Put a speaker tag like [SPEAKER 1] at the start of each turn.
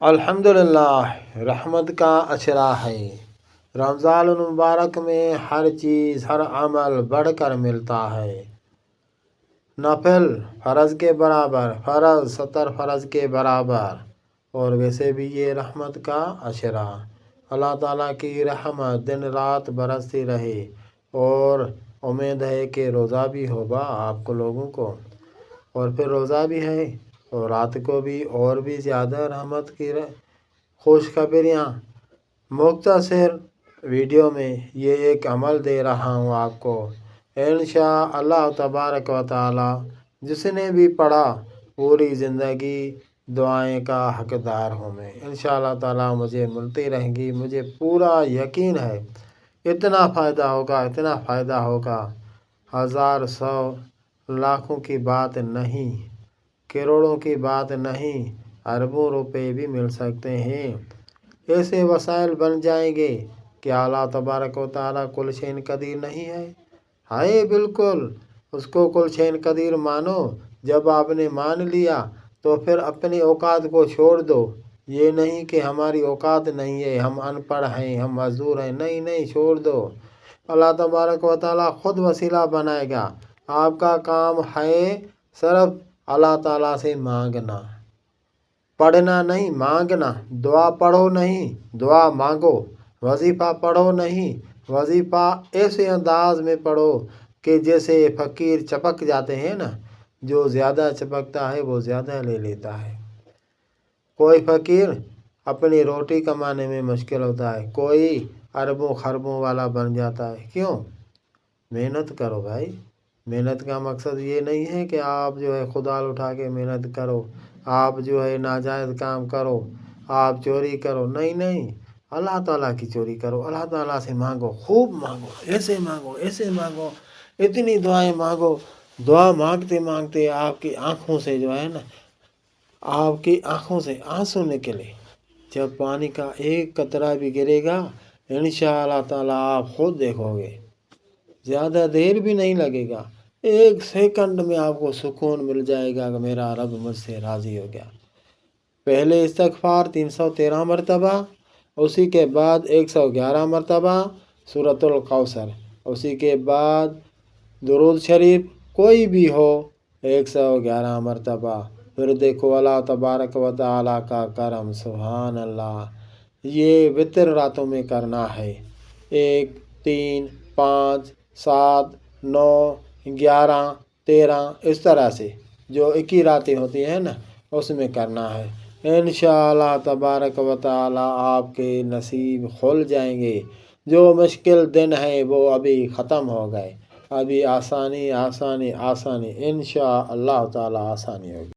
[SPEAKER 1] الحمدللہ، رحمت کا اشرا ہے۔ رمضان المبارک میں ہر چیز، ہر عمل بڑھ کر ملتا ہے۔ نفل فرض کے برابر، فرض 70 فرض کے برابر، اور ویسے بھی یہ رحمت کا اشرا۔ اللہ تعالیٰ کی رحمت دن رات برستی رہے، اور امید ہے کہ روزہ بھی ہوگا آپ کو لوگوں کو، اور پھر روزہ بھی ہے، اور رات کو بھی اور بھی زیادہ رحمت کی خوشخبریاں۔ مختصر ویڈیو میں یہ ایک عمل دے رہا ہوں آپ کو، انشاءاللہ تبارک و تعالی جس نے بھی پڑھا پوری زندگی دعائیں کا حقدار ہوں میں۔ انشاءاللہ تعالی مجھے ملتی رہیں گی، مجھے پورا یقین ہے اتنا فائدہ ہوگا، اتنا فائدہ ہوگا، ہزار، سو، لاکھوں کی بات نہیں، کروڑوں کی بات نہیں، اربوں روپے بھی مل سکتے ہیں۔ ایسے وسائل بن جائیں گے کہ اللہ تبارک و تعالیٰ کل شین قدیر نہیں ہے بالکل، اس کو کل شین قدیر مانو۔ جب آپ نے مان لیا تو پھر اپنی اوقات کو چھوڑ دو۔ یہ نہیں کہ ہماری اوقات نہیں ہے، ہم ان پڑھ ہیں، ہم معذور ہیں، نہیں نہیں، چھوڑ دو۔ اللہ تبارک و تعالیٰ خود وسیلہ بنائے گا۔ آپ کا کام ہے صرف اللہ تعالیٰ سے مانگنا، پڑھنا نہیں، مانگنا۔ دعا پڑھو نہیں، دعا مانگو۔ وظیفہ پڑھو نہیں، وظیفہ ایسے انداز میں پڑھو کہ جیسے فقیر چپک جاتے ہیں نا، جو زیادہ چپکتا ہے وہ زیادہ لے لیتا ہے۔ کوئی فقیر اپنی روٹی کمانے میں مشکل ہوتا ہے، کوئی اربوں خربوں والا بن جاتا ہے۔ کیوں؟ محنت کرو بھائی۔ محنت کا مقصد یہ نہیں ہے کہ آپ جو ہے خدال اٹھا کے محنت کرو، آپ جو ہے ناجائز کام کرو، آپ چوری کرو، نہیں نہیں، اللہ تعالیٰ کی چوری کرو، اللہ تعالیٰ سے مانگو، خوب مانگو، ایسے مانگو، ایسے مانگو، اتنی دعائیں مانگو۔ دعا مانگتے مانگتے آپ کی آنکھوں سے جو ہے نا، آپ کی آنکھوں سے آنسو نکلے۔ جب پانی کا ایک قطرہ بھی گرے گا انشاءاللہ تعالیٰ آپ خود دیکھو گے، زیادہ دیر بھی نہیں لگے گا، 1 سیکنڈ میں آپ کو سکون مل جائے گا کہ میرا رب مجھ سے راضی ہو گیا۔ پہلے استغفار 313 مرتبہ، اسی کے بعد 111 مرتبہ سورۃ الکوثر، اسی کے بعد درود شریف کوئی بھی ہو 111 مرتبہ۔ پھر دیکھو اللہ تبارک و تعالیٰ کا کرم، سبحان اللہ۔ یہ وتر راتوں میں کرنا ہے، 1، 3، 5، 7، 9، 11، 13، اس طرح سے جو 21 راتیں ہوتی ہیں نا اس میں کرنا ہے۔ انشاءاللہ تبارک و تعالیٰ آپ کے نصیب کھل جائیں گے۔ جو مشکل دن ہیں وہ ابھی ختم ہو گئے، ابھی آسانی آسانی آسانی، انشاءاللہ تعالیٰ آسانی ہوگی۔